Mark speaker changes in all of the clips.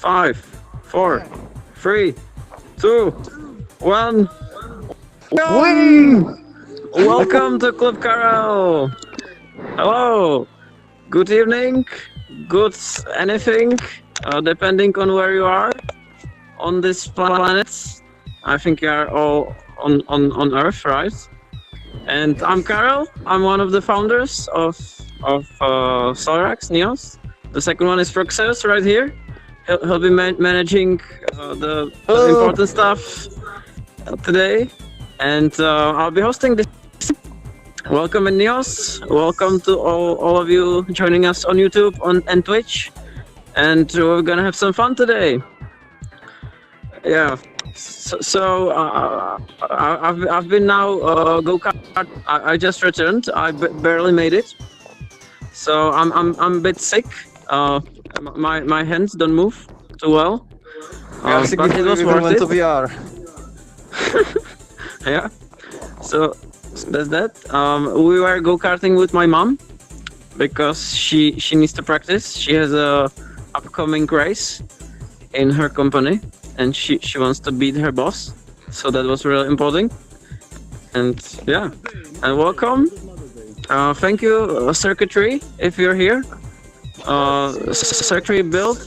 Speaker 1: 5, 4, 3, 2, 1.
Speaker 2: Wing!
Speaker 1: Welcome to Klub Karel. Hello. Good evening. Good anything, depending on where you are on this planet. I think you are all on Earth, right? And I'm Karel. I'm one of the founders of Solrax, Neos. The second one is Fruxus right here. He'll be managing the important stuff today. And I'll be hosting this. Welcome in Neos. Welcome to all of you joining us on YouTube and Twitch. And we're gonna have some fun today. Yeah. So I've been now go-kart. I just returned. I barely made it. So I'm a bit sick. My hands don't move too well. But it was worth it.
Speaker 2: VR.
Speaker 1: Yeah. So that's that. We were go-karting with my mom because she needs to practice. She has a upcoming race in her company and she wants to beat her boss. So that was really important. And yeah, and welcome. Thank you, Circuitry, if you're here. Circuitry build.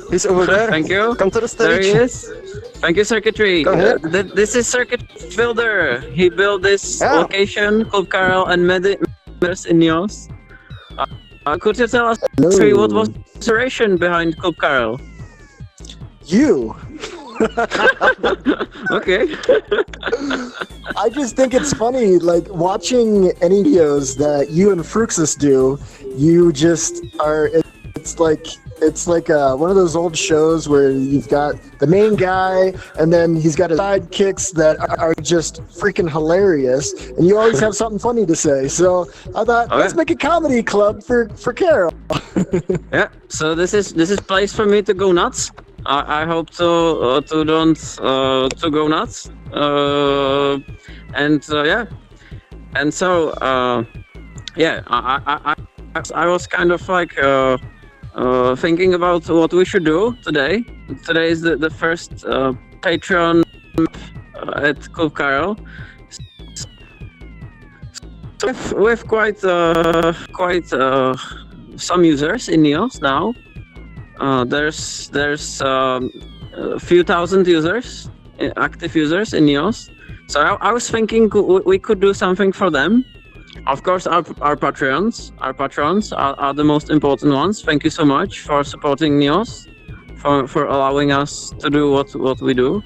Speaker 2: He's over there.
Speaker 1: Thank you.
Speaker 2: Come to the stage.
Speaker 1: There he is. Thank you, Circuitry.
Speaker 2: Go ahead.
Speaker 1: This is Circuit Builder. He built this location, Klub Karel, and members in Neos. Could you tell us, what was the inspiration behind Klub Karel?
Speaker 2: You.
Speaker 1: Okay.
Speaker 2: I just think it's funny, like watching any videos that you and Fruxus do. You just are. It's like one of those old shows where you've got the main guy and then he's got his sidekicks that are just freaking hilarious, and you always have something funny to say. So I thought, let's make a comedy club for Karel.
Speaker 1: Yeah. So this is place for me to go nuts. I hope to go nuts. Yeah. And so yeah, I was kind of like thinking about what we should do today. Today is the first Patreon at Klub Karel. With quite some users in Neos now. There's a few thousand users, active users in Neos. So I was thinking we could do something for them. Of course, our patrons are the most important ones. Thank you so much for supporting Neos, for allowing us to do what we do.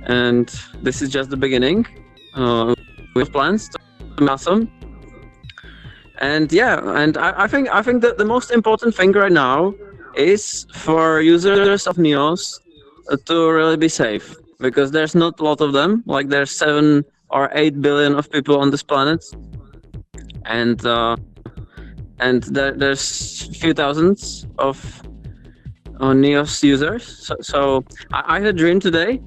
Speaker 1: And this is just the beginning. We have plans to do awesome. And yeah, and I think that the most important thing right now is for users of Neos to really be safe, because there's not a lot of them. Like there's 7 or 8 billion of people on this planet. And there's a few thousands of Neos users. So I had a dream today.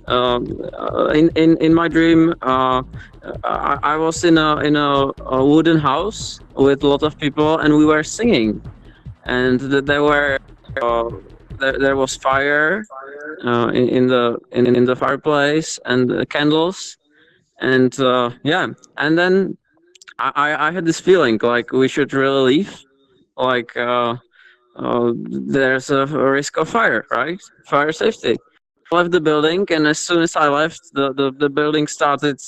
Speaker 1: In my dream, I was in a wooden house with a lot of people, and we were singing. And there was fire in the fireplace and candles, and yeah, and then. I had this feeling like we should really leave, like there's a risk of fire, right? Fire safety. I left the building, and as soon as I left, the building started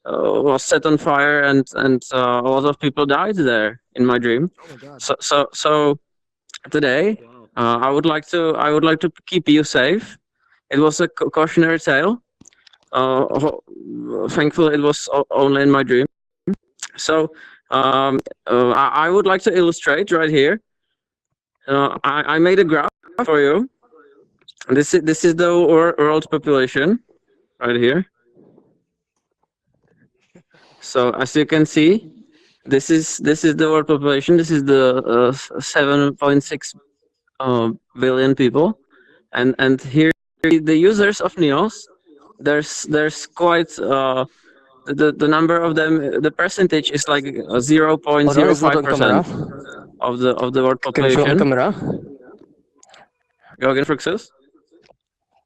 Speaker 1: was set on fire, and a lot of people died there in my dream.
Speaker 2: Oh my God.
Speaker 1: So today, I would like to keep you safe. It was a cautionary tale. Thankfully, it was only in my dream. So I would like to illustrate right here. I made a graph for you. This is the world population right here. So as you can see, this is the world population. This is the 7.6 billion people, and here the users of Neos. There's quite the number of them, the percentage is like 0.05% of the world population.
Speaker 2: Can you show the camera?
Speaker 1: Go again, Fruxus.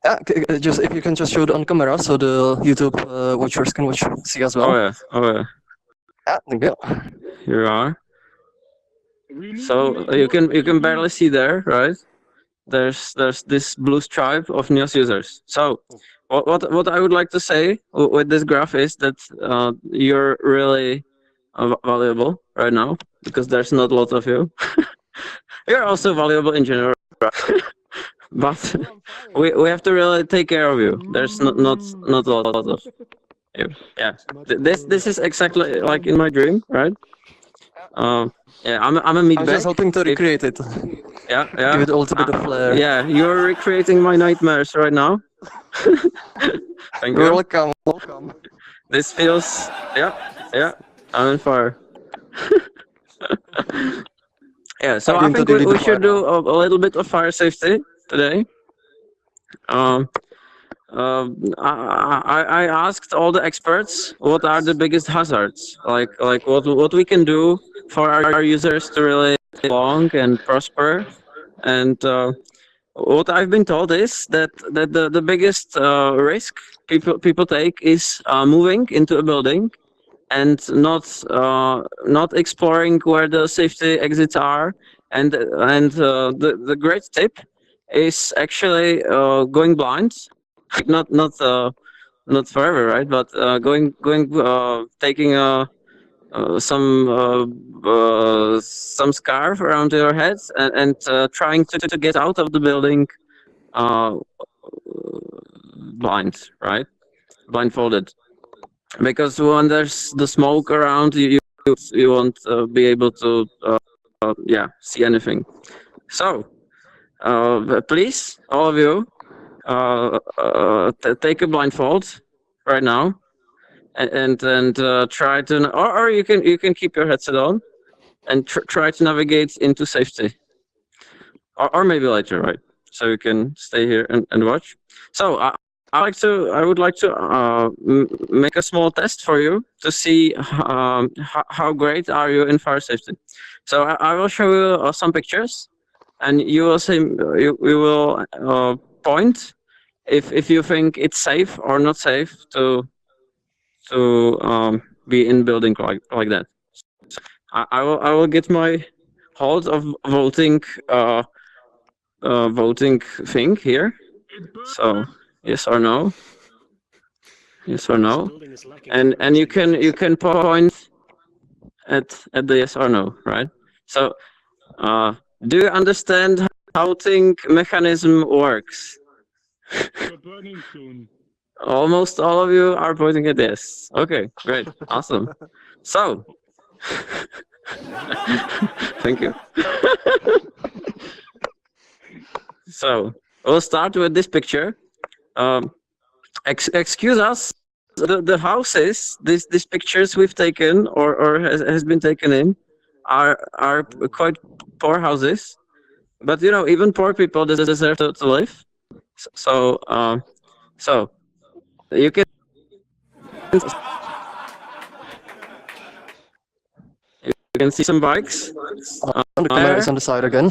Speaker 3: Yeah, just if you can just show it on camera so the YouTube watchers can see as well.
Speaker 1: Oh yeah. Oh yeah.
Speaker 3: Yeah, thank you.
Speaker 1: Here you are. So you can barely see there, right? There's this blue stripe of Neos users. So what I would like to say with this graph is that you're really valuable right now because there's not a lot of you. You're also valuable in general, but we have to really take care of you. There's not a lot of you. Yeah, this is exactly like in my dream, right? Yeah, I'm a meat
Speaker 3: I'm
Speaker 1: bag.
Speaker 3: just hoping to recreate it.
Speaker 1: Yeah, yeah.
Speaker 3: Give it a little bit of flair.
Speaker 1: Yeah, you're recreating my nightmares right now. Thank you.
Speaker 3: Welcome, welcome.
Speaker 1: This feels, yeah, I'm on fire. Yeah, so I think we should do a little bit of fire safety today. I asked all the experts what are the biggest hazards, like what we can do for our users to really live long and prosper, and what I've been told is that the biggest risk people take is moving into a building and not exploring where the safety exits are, and the great tip is actually going blind, like not forever, right? But taking some scarf around your head and trying to get out of the building uh, blind, right? Blindfolded, because when there's the smoke around, you won't be able to see anything. So please, all of you, take a blindfold right now and try to, or you can keep your headset on and try to navigate into safety, or maybe later, right? So you can stay here and watch. So I would like to make a small test for you to see how great are you in fire safety. So I will show you some pictures, and you will see you will point if you think it's safe or not safe to be in building like that. I will get my hold of voting voting thing here. So yes or no, yes or no, and you can point at the yes or no, right? So do you understand how voting mechanism works?
Speaker 4: Burning soon.
Speaker 1: Almost all of you are pointing at this. Okay, great, awesome. So, thank you. So, we'll start with this picture. Excuse us, the houses, these pictures we've taken or has been taken in are quite poor houses. But you know, even poor people deserve to live. So, so you can see some bikes.
Speaker 3: The camera is on the side again.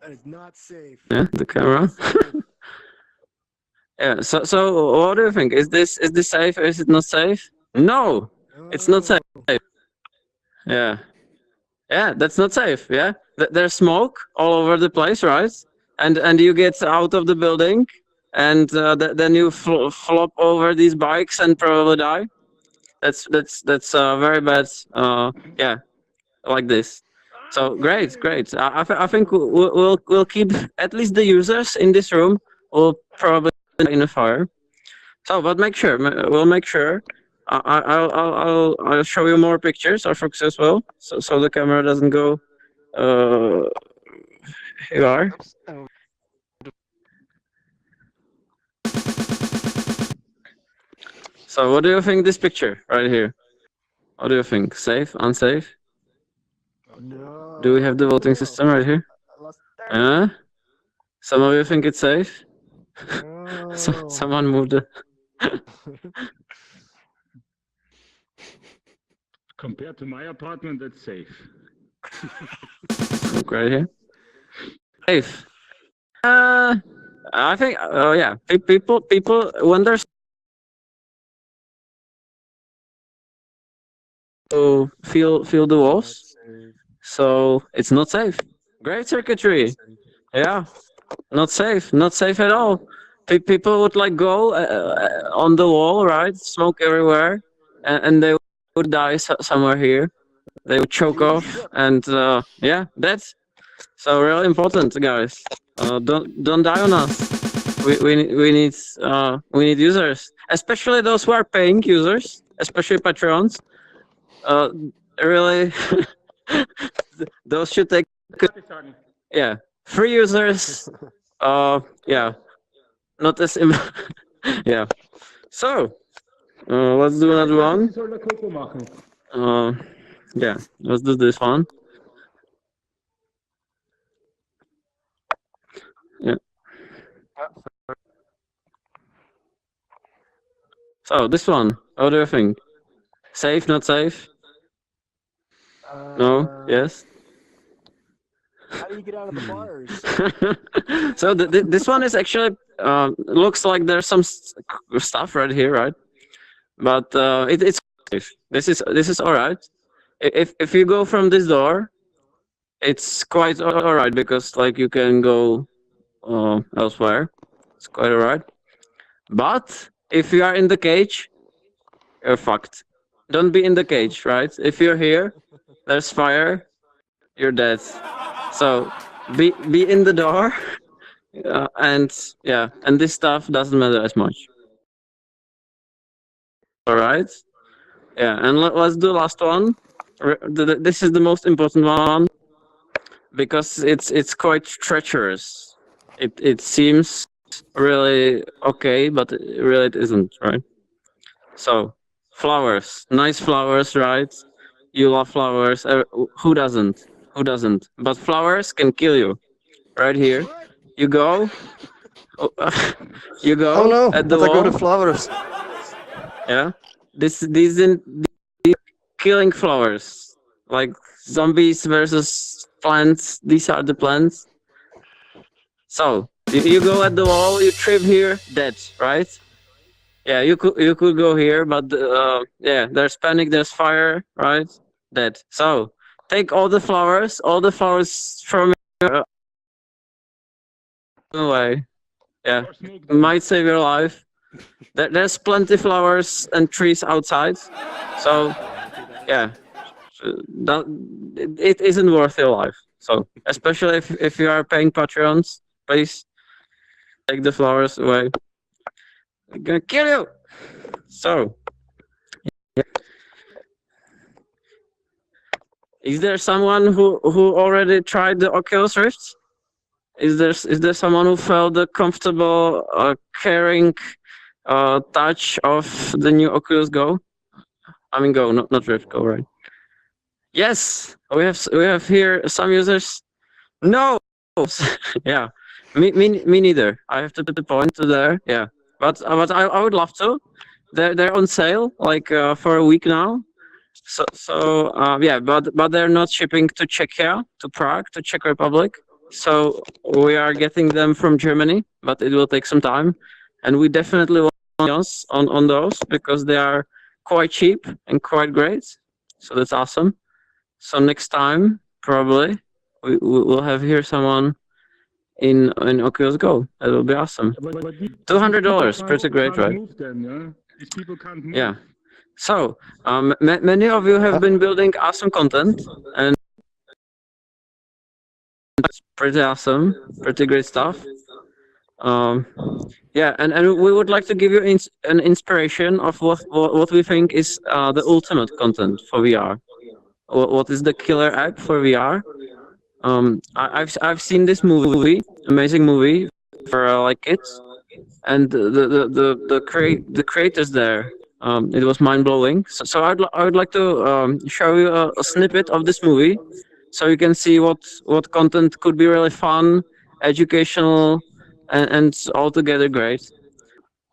Speaker 2: That is not safe.
Speaker 1: Yeah, the camera. Yeah. So what do you think? Is this safe or is it not safe? No, it's not safe. Yeah. Yeah, that's not safe. Yeah, there's smoke all over the place, right? And you get out of the building, and then you flop over these bikes and probably die. That's very bad. Yeah, like this. So great. I think we'll keep at least the users in this room will probably die in a fire. So, but we'll make sure. I'll show you more pictures of Fox as well, so the camera doesn't go. Here you are. So, what do you think this picture right here? What do you think? Safe? Unsafe?
Speaker 2: No.
Speaker 1: Do we have the voting system right here? Some of you think it's safe?
Speaker 2: No.
Speaker 1: Someone moved it.
Speaker 4: Compared to my apartment, that's safe.
Speaker 1: Look right here. safe. I think. Yeah. People when there's to feel the walls, so it's not safe. Great circuitry. Yeah. Not safe. Not safe at all. People would like go on the wall, right? Smoke everywhere, and they would die somewhere here. They would choke off, and yeah, that's so really important, guys. Don't die on us. We need users, especially those who are paying users, especially patrons. Really, those should take yeah free users. Yeah, not as yeah. So let's do another one.
Speaker 4: Soll der Coco machen?
Speaker 1: Yeah, let's do this one. Yeah. So this one, what do you think? Safe, not safe? No? Yes?
Speaker 2: How do you get out of the bars?
Speaker 1: So this one is actually looks like there's some stuff right here, right? But it's safe. This is all right. If you go from this door, it's quite all right because like you can go elsewhere. It's quite all right. But if you are in the cage, you're fucked. Don't be in the cage, right? If you're here, there's fire, you're dead. So be in the door, and yeah, and this stuff doesn't matter as much. All right, yeah, and let's do the last one. This is the most important one because it's quite treacherous. It seems really okay, but really it isn't, right? So flowers, nice flowers, right? You love flowers. Who doesn't? Who doesn't? But flowers can kill you. Right here, you go. You go
Speaker 3: Oh no!
Speaker 1: at the
Speaker 3: But I go
Speaker 1: wall.
Speaker 3: to flowers.
Speaker 1: Yeah, these killing flowers, like zombies versus plants. These are the plants. So you go at the wall. You trip here, dead. Right? Yeah, you could go here, but yeah, there's panic. There's fire. Right? Dead. So take all the flowers from your away. Yeah,
Speaker 4: Or smoke them.
Speaker 1: might save your life. There's plenty flowers and trees outside, so yeah, that it isn't worth your life. So especially if you are paying patrons, please take the flowers away. I'm gonna kill you. So, is there someone who already tried the Oculus Rift? Is there someone who felt the comfortable, caring touch of the new Oculus Go? I mean Go, not Rift Go, right? Yes, we have here some users. No, yeah, me neither. I have to put the point to there. Yeah, but I would love to. They're on sale like for a week now. So yeah, but they're not shipping to Czechia, to Prague, to Czech Republic. So we are getting them from Germany, but it will take some time, and we definitely want on those because they are quite cheap and quite great. So that's awesome. So next time probably we will have here someone in Oculus Go. That will be awesome.
Speaker 4: But these
Speaker 1: $200, pretty great,
Speaker 4: can't
Speaker 1: right?
Speaker 4: move then, yeah? These people can't move.
Speaker 1: Yeah. So many of you have been building awesome content, and it's pretty awesome, pretty great stuff. Yeah, and we would like to give you an inspiration of what we think is the ultimate content for VR. What is the killer app for VR? I've seen this movie, amazing movie for like kids, and the creators there. It was mind blowing. So I would like to show you a snippet of this movie, so you can see what content could be really fun, educational, and altogether great.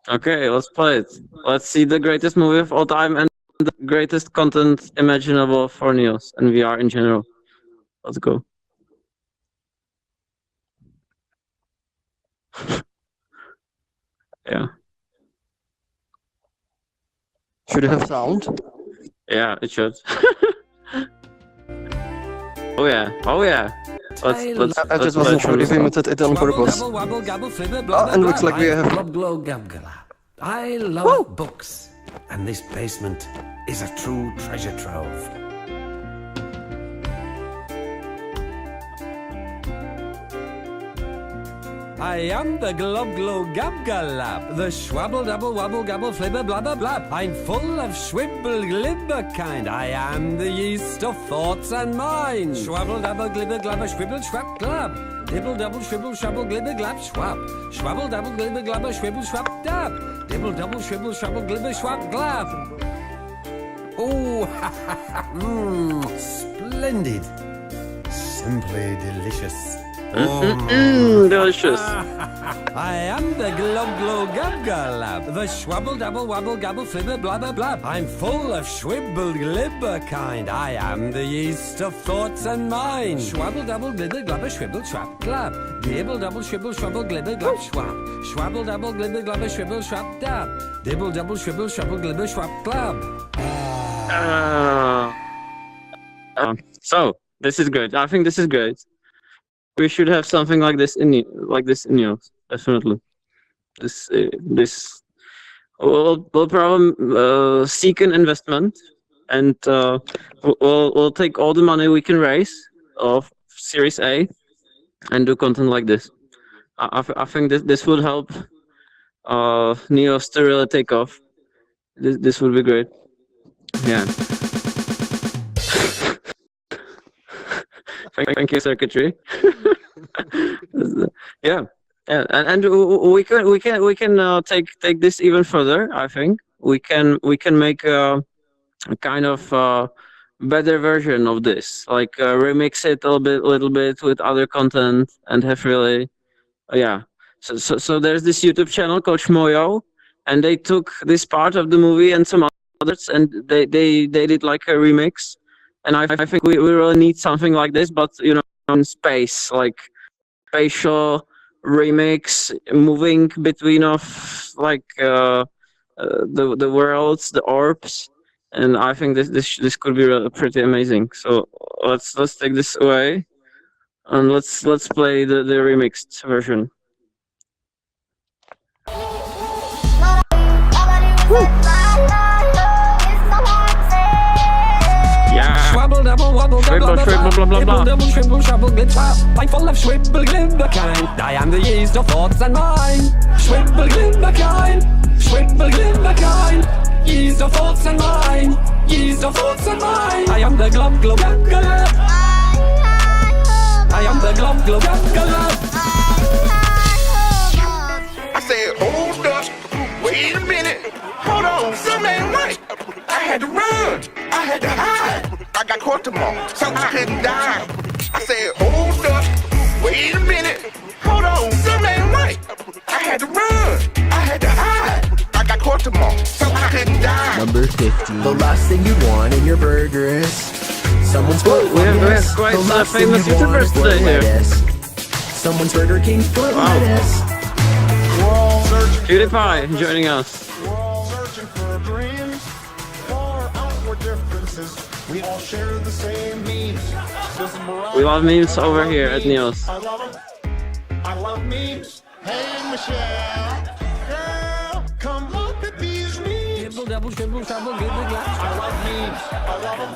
Speaker 1: Okay, let's play it. Let's see the greatest movie of all time and the greatest content imaginable for Neos and VR in general. Let's go. Yeah.
Speaker 3: Should it have sound?
Speaker 1: Yeah, it should. Oh yeah. Oh yeah.
Speaker 3: I just wasn't sure if we muted it on purpose. Oh, and looks like we have.
Speaker 5: I love books, and this basement is a true treasure trove. I am the glob glow gab galab, the schwabble double wabble gabble flibber blabber blab. I'm full of schwibble glibber kind. I am the yeast of thoughts and mind. Schwabble double glibber glabber schwibble schwab glab. Dibble double shwibble shabble glibber glab schwab. Schwabble double glibber glabber schwibble schwab dab. Dibble double shwibble shabble glibber schwab glab. Oh, splendid. Simply delicious.
Speaker 1: Delicious.
Speaker 5: I am the glob glow gab galab, the schwabble double wabble gabble flibber blabber blab. I'm full of schwibble glibber kind. I am the yeast of thoughts and mind. Schwabble double glibber glabber schwibble schwab glab. Dibble double shwibble schwabble glibber glab schwab. Schwabble double glibber glabber schwibble schwab dab. Dibble double shwibble schwabble glibber schwab glab.
Speaker 1: So this is good. I think this is good. We should have something like this in Neos, definitely. This we'll probably seek an investment, and we'll take all the money we can raise of Series A and do content like this. I think this would help Neos to really take off. This would be great. Yeah. Thank you, Secretary. Yeah, and we can take this even further. I think we can make a kind of better version of this, like remix it a little bit with other content, and have really, yeah. So there's this YouTube channel called Shmoyo, and they took this part of the movie and some others, and they did like a remix. And I think we really need something like this, but in space, like spatial remix, moving between of like the worlds, the orbs, and I think this could be really pretty amazing. So let's take this away, and let's play the remixed version.
Speaker 5: Schwabble double wabble
Speaker 1: Schwibble, schwibble, blah, blah, blah.
Speaker 5: Double schwibble shabble glib I'm full of schwibble glibber kind. I am the yeast of thoughts and mind. Schwibble glibber kind. Schwibble glibber kind. Yeast of thoughts and mind. Yeast of thoughts and mind. I am the glob glob gab galab. I am the glob glob gab galab.
Speaker 6: I said, hold up, wait a minute, hold on, something ain't right. I had to run, I had to hide. I got caught tomorrow, so I couldn't die. I said, hold up, wait a minute, hold on, something ain't right. I had to run, I had to hide. I got caught tomorrow, so I couldn't die.
Speaker 7: Number 15. The last thing you want in your burger is someone's foot.
Speaker 1: We have quite a famous YouTubers today here.
Speaker 7: Someone's Burger King foot lettuce.
Speaker 1: PewDiePie joining us.
Speaker 8: We're all searching for dreams, far outward differences. We all share the same memes.
Speaker 1: We love memes over here at Neos.
Speaker 8: I love them. I love memes. Hey Michelle, girl, come look at these memes.
Speaker 5: Dibble double shwibble shabble glibber glab.
Speaker 8: I love memes. I love them.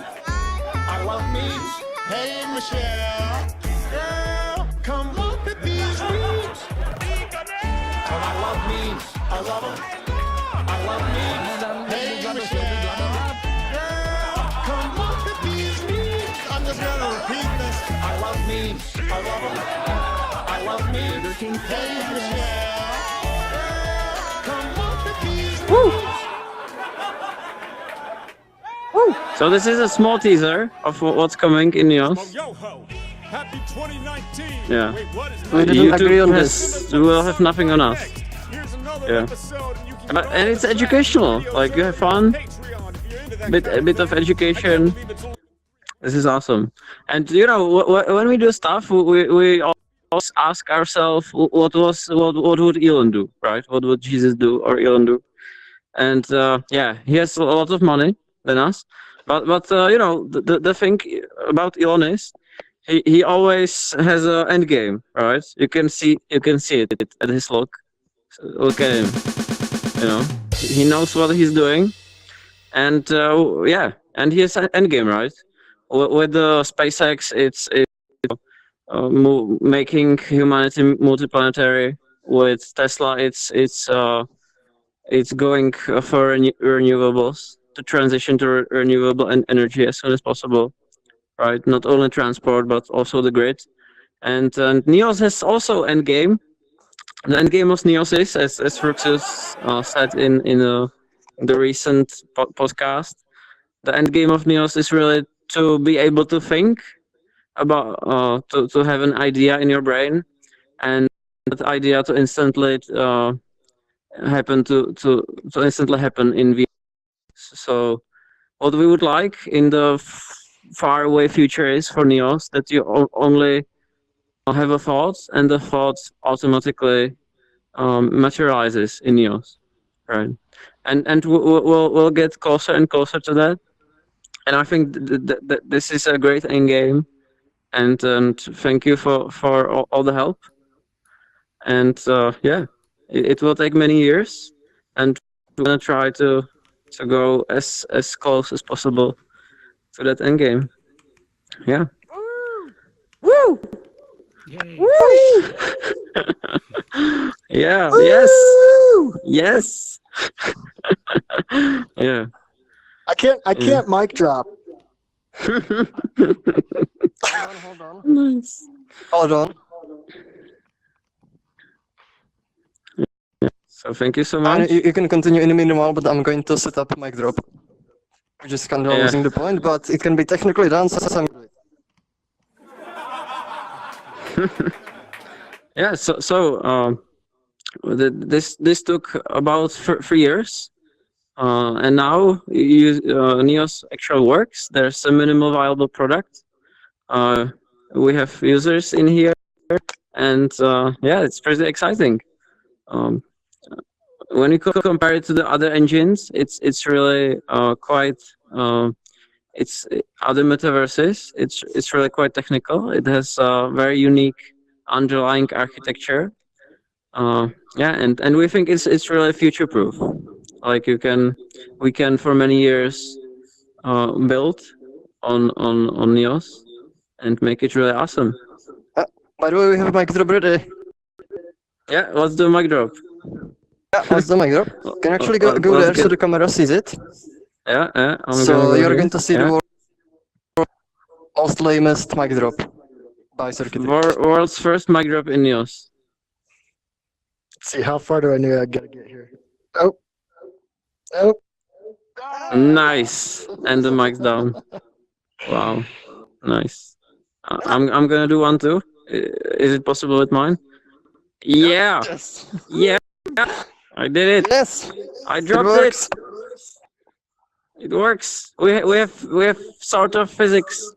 Speaker 8: I love memes. Hey Michelle, girl, come look at these memes. And I love memes. I love them. I love memes. Hey Michelle, girl, come look at these memes. I'm just gonna repeat this. I love memes. I love them. I love memes. Hey Michelle, girl, come look at these memes.
Speaker 1: So this is a small teaser of what's coming in Neos.
Speaker 9: Happy 2019.
Speaker 1: Yeah.
Speaker 9: Wait, what is
Speaker 3: We didn't agree on
Speaker 1: YouTube
Speaker 3: this.
Speaker 1: will have nothing on us.
Speaker 9: Here's another
Speaker 1: Yeah.
Speaker 9: episode, and you can
Speaker 1: And it's educational. Like you have fun,
Speaker 9: Patreon if you're into that
Speaker 1: a bit of education. This is awesome. And when we do stuff, we ask ourselves what would Elon do, right? What would Jesus do or Elon do? And yeah, he has a lot of money than us, but you know, the thing about Elon is he always has an end game, right? You can see it at his look. Look at him, you know. He knows what he's doing, and yeah, and he has an end game, right? With the SpaceX, it's making humanity multiplanetary. With Tesla, it's going for renewables to transition to renewable energy as soon as possible, right? Not only transport but also the grid. And Neos has also endgame. The endgame of Neos is, as Fruxus said in the recent podcast, the endgame of Neos is really to be able to think about to have an idea in your brain, and that idea to instantly happen to instantly happen in VR. So what we would like in the far away future is for Neos that you only have a thought, and the thought automatically materializes in Neos, right? And we'll get closer and closer to that. And I think this is a great end game. And thank you for all the help. And yeah, it will take many years, and we're gonna try to go as close as possible to that end game. Yeah. Woo! Woo! Yeah. Yes. Yes. Yeah.
Speaker 2: I can't mic drop.
Speaker 3: Hold on.
Speaker 1: Nice.
Speaker 3: Hold on.
Speaker 1: So thank you so much.
Speaker 3: You can continue in the meanwhile, but I'm going to set up mic drop. We're just kind of losing the point, but it can be technically done, so I'm good.
Speaker 1: Yeah. So this took about 3 years, and now Neos actually works. There's a minimal viable product. We have users in here, and yeah, it's pretty exciting. When you compare it to the other engines, it's really quite it's other metaverses. It's really quite technical. It has a very unique underlying architecture. Yeah, and we think it's really future proof. Like we can for many years build on Neos and make it really awesome.
Speaker 3: By the way, we have a mic drop ready.
Speaker 1: Yeah, let's do a mic drop.
Speaker 3: Yeah, what's the mic drop? Can you actually go there so the camera sees it?
Speaker 1: Yeah, yeah.
Speaker 3: So you're going to see the most lamest mic drop by circuit.
Speaker 1: World's first mic drop in Neos.
Speaker 2: Let's see, how far do I gotta get here? Oh. Oh.
Speaker 1: Nice. And the mic's down. Wow. Nice. I'm gonna do one too. Is it possible with mine? Yeah.
Speaker 3: Yes.
Speaker 1: Yeah. I did it.
Speaker 3: Yes.
Speaker 1: I dropped it. It works. We have sort of physics.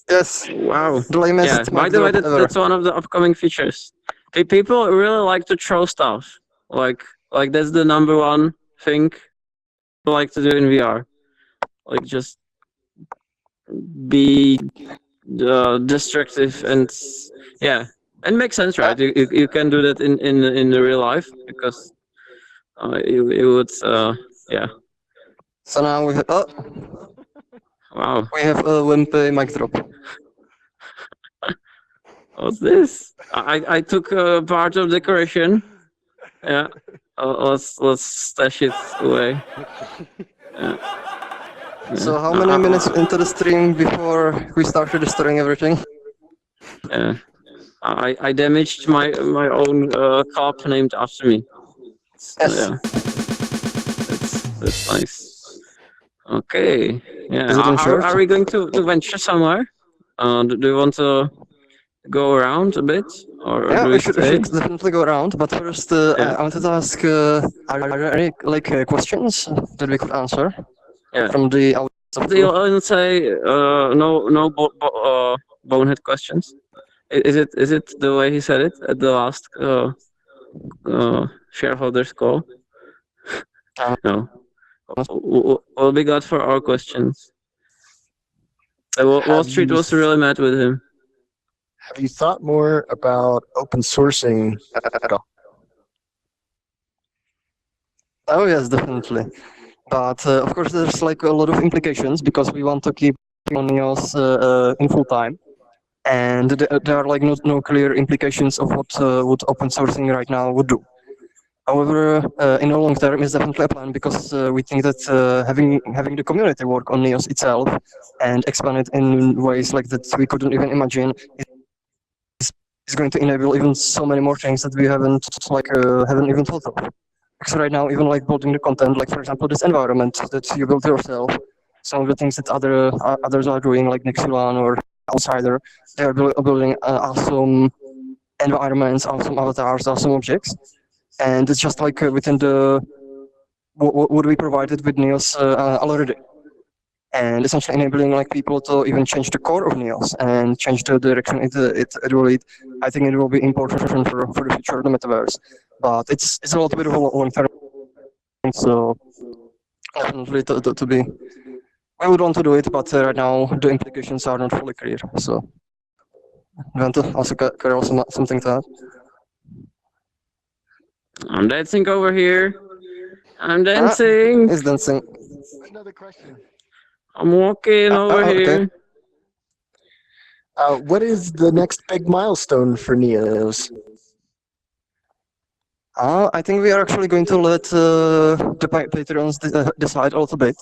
Speaker 3: Yes.
Speaker 1: Wow.
Speaker 3: The lamest
Speaker 1: Yeah. By
Speaker 3: mic
Speaker 1: the way,
Speaker 3: drop ever.
Speaker 1: that's one of the upcoming features. People really like to throw stuff. Like that's the number one thing people like to do in VR. Like just be destructive and yeah. And makes sense, right? You can do that in the real life because you would yeah.
Speaker 3: So now we have
Speaker 1: Wow.
Speaker 3: we have a wimpy mic drop.
Speaker 1: What's this? I took part of decoration. Yeah. Let's stash it away. Yeah.
Speaker 3: So how many minutes into the stream before we started destroying everything?
Speaker 1: Yeah. I damaged my own cup named after me.
Speaker 3: Yes.
Speaker 1: Yeah. That's nice. Okay. Yeah.
Speaker 3: Is it insured?
Speaker 1: Are we going to venture somewhere? Do you want to go around a bit, or
Speaker 3: Yeah,
Speaker 1: do
Speaker 3: we should
Speaker 1: stay?
Speaker 3: definitely go around. But first, I wanted to ask: are there any questions that we could answer
Speaker 1: Yeah.
Speaker 3: from the audience?
Speaker 1: They'll say no bonehead questions. Is it the way he said it at the last shareholders call? No. What we got for our questions? Wall Street was really mad with him.
Speaker 2: Have you thought more about open sourcing at all?
Speaker 3: Oh yes, definitely. But of course, there's like a lot of implications because we want to keep on Neos in full time, and there are like no clear implications of what open sourcing right now would do. However, in the long term, it's definitely a plan because we think that having the community work on Neos itself and expand it in ways like that we couldn't even imagine is going to enable even so many more things that we haven't even thought of. Because right now, even like building the content, like for example, this environment that you built yourself, some of the things that others are doing, like Nexulan or Outsider, they are building awesome environments, awesome avatars, awesome objects. And it's just like within the what we provided with Neos already, and essentially enabling like people to even change the core of Neos and change the direction it will lead. I think it will be important for the future of the metaverse, but it's a little bit of a long term. So definitely to be, I would want to do it, but right now the implications are not fully clear. So you want to also Karel something to add?
Speaker 1: I'm dancing over here. I'm dancing.
Speaker 3: He's dancing.
Speaker 2: Another question.
Speaker 1: I'm walking over here.
Speaker 2: What is the next big milestone for Neos?
Speaker 3: I think we are actually going to let the Patreons decide a little bit.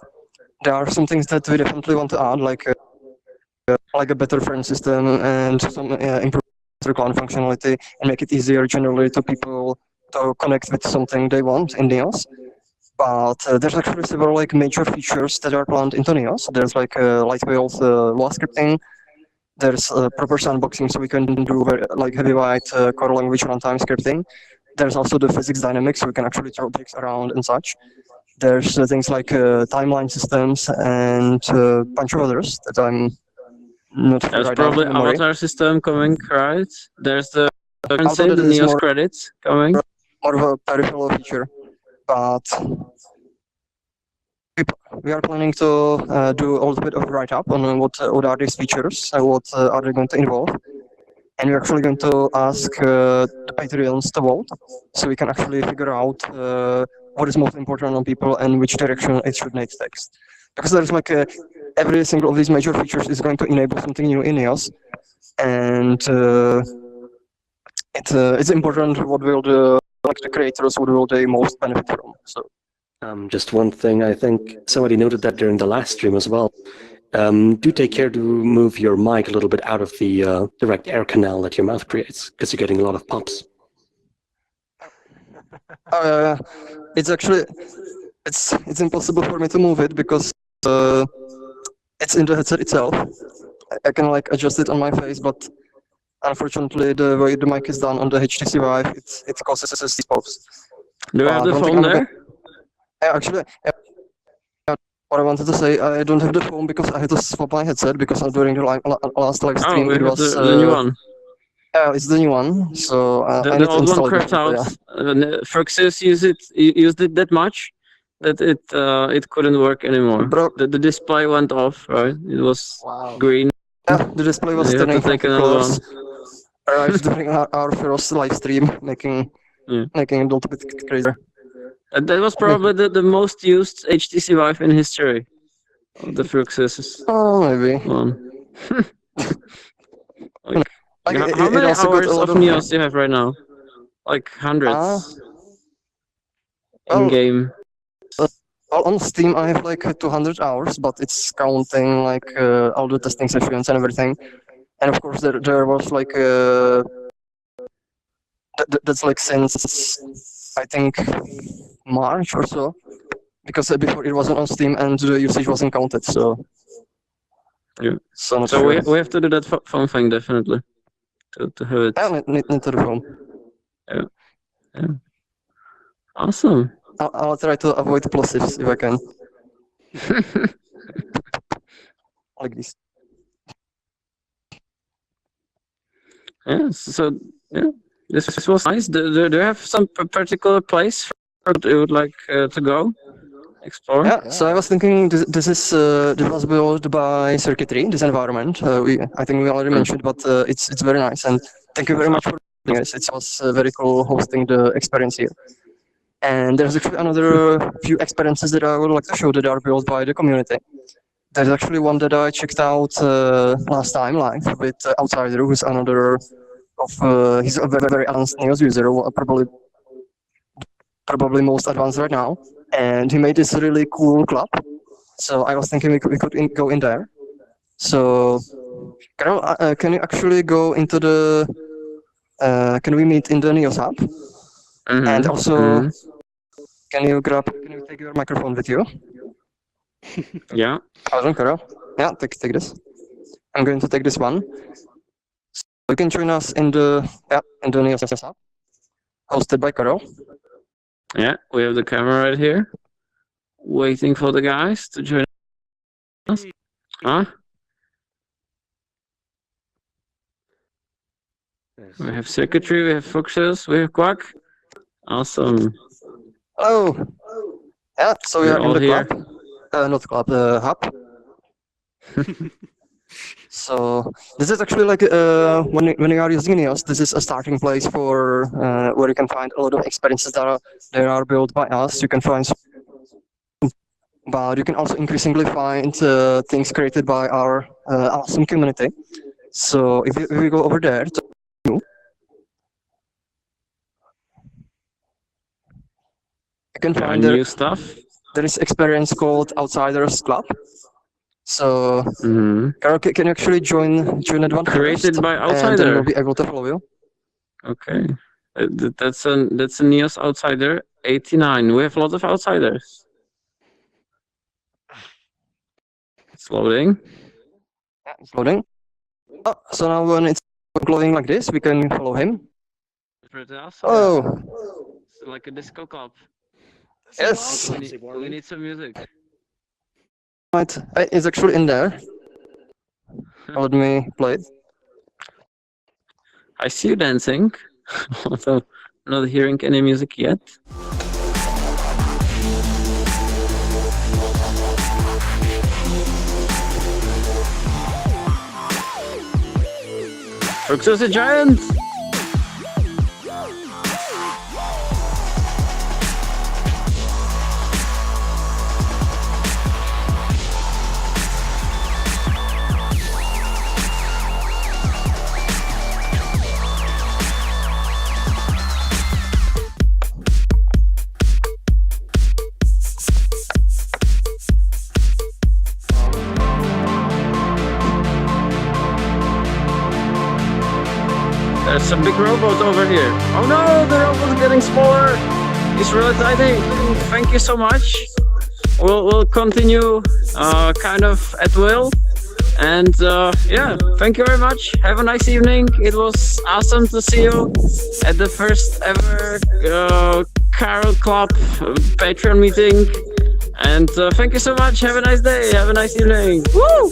Speaker 3: There are some things that we definitely want to add, like a better friend system and some improved clan functionality, and make it easier generally to people to connect with something they want in Neos. But there's actually several like major features that are planned into Neos. There's like lightweight law scripting. There's proper sandboxing, so we can do like heavyweight core language runtime scripting. There's also the physics dynamics, so we can actually throw objects around and such. There's things like timeline systems and a bunch of others that I'm not sure
Speaker 1: There's
Speaker 3: right
Speaker 1: probably
Speaker 3: now.
Speaker 1: avatar system coming, right? There's the currency,
Speaker 3: Although
Speaker 1: the
Speaker 3: that is
Speaker 1: Neos
Speaker 3: more-
Speaker 1: credits coming.
Speaker 3: More of a peripheral feature, but we are planning to do a little bit of write-up on what are these features, what are they going to involve, and we're actually going to ask the Patreons to vote, so we can actually figure out what is most important on people and which direction it should take text. Because there's like every single of these major features is going to enable something new in EOS, and it's important what will the creators what will they most benefit from. So.
Speaker 10: Just one thing, I think somebody noted that during the last stream as well. Do take care to move your mic a little bit out of the direct air canal that your mouth creates, because you're getting a lot of pops.
Speaker 3: It's actually it's impossible for me to move it because it's in the headset itself. I can like adjust it on my face, but unfortunately the way the mic is done on the HTC Vive, it causes these pops.
Speaker 1: Do you have the phone there?
Speaker 3: Actually, what I wanted to say, I don't have the phone because I had to swap my headset because during the last live stream it was
Speaker 1: the new one.
Speaker 3: It's the new one, so I
Speaker 1: The
Speaker 3: need to
Speaker 1: old
Speaker 3: install
Speaker 1: one cracked out. Fruxus used it that much that it couldn't work anymore. The display went off, right? It was green.
Speaker 3: Yeah, the display was
Speaker 1: You had to
Speaker 3: turning from
Speaker 1: take another
Speaker 3: colors. Arrived during our first live stream, making it a little bit crazy.
Speaker 1: That was probably the most used HTC Vive in history. The Fruxus.
Speaker 3: Oh, maybe.
Speaker 1: How many hours of Neos do you have right now? Like hundreds. In game.
Speaker 3: On Steam, I have like 200 hours, but it's counting like all the testing sessions and everything. And of course, there was like that's like since I think March or so, because before it wasn't on Steam and the usage wasn't counted. So
Speaker 1: yeah.
Speaker 3: So
Speaker 1: sure. we have to do that phone thing definitely to have it.
Speaker 3: Yeah, need to the phone.
Speaker 1: Yeah. Awesome.
Speaker 3: I'll try to avoid plosives if I can. Like this.
Speaker 1: Yeah. So yeah, this was nice. Do you have some particular place you would like to go explore?
Speaker 3: Yeah, so I was thinking this was built by Circuitry, this environment. I think we already mentioned, but it's very nice, and thank you very much for doing this. It was very cool hosting the experience here. And there's actually another few experiences that I would like to show that are built by the community. There's actually one that I checked out last time live with Outsider, who's another of he's a very advanced Neos user, probably most advanced right now. And he made this really cool club. So I was thinking we could go in there. So, Karel, can you actually go into the? Can we meet in the Neos hub? And also, can you take your microphone with you?
Speaker 1: Yeah.
Speaker 3: Hold on, Karel. Yeah, take this. I'm going to take this one. So you can join us in the Neos hub, hosted by Karel.
Speaker 1: Yeah, we have the camera right here, waiting for the guys to join us. Huh? We have Secretary, we have Foxes, we have Quack. Awesome.
Speaker 3: Oh, yeah. So we
Speaker 1: We're
Speaker 3: are in
Speaker 1: all
Speaker 3: the
Speaker 1: here.
Speaker 3: club, not club, hub. So this is actually like when you are using Neos, this is a starting place for where you can find a lot of experiences that are built by us. You can find, but you can also increasingly find things created by our awesome community. So if we go over there to you can find
Speaker 1: new stuff.
Speaker 3: There is experience called Outsiders Club. So, Karel, can you actually join that one?
Speaker 1: Created by
Speaker 3: and
Speaker 1: Outsider.
Speaker 3: then we'll be able to follow you.
Speaker 1: Okay, that's a Neos Outsider 89. We have a lot of outsiders. It's loading.
Speaker 3: Yeah, it's loading. Oh, so now when it's loading like this, we can follow him.
Speaker 1: Pretty awesome.
Speaker 3: Oh,
Speaker 1: It's like a disco club.
Speaker 3: yes.
Speaker 1: We need some music.
Speaker 3: Right, it's actually in there. Let me play it.
Speaker 1: I see you dancing, although not hearing any music yet. Fructose the Giant! There's a big robot over here. Oh no, the robot's getting smaller. It's really tiny. Thank you so much. We'll continue kind of at will. And yeah, thank you very much. Have a nice evening. It was awesome to see you at the first ever Karel Club Patreon meeting. And thank you so much. Have a nice day. Have a nice evening. Woo!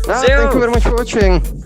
Speaker 3: Thank you very much for watching.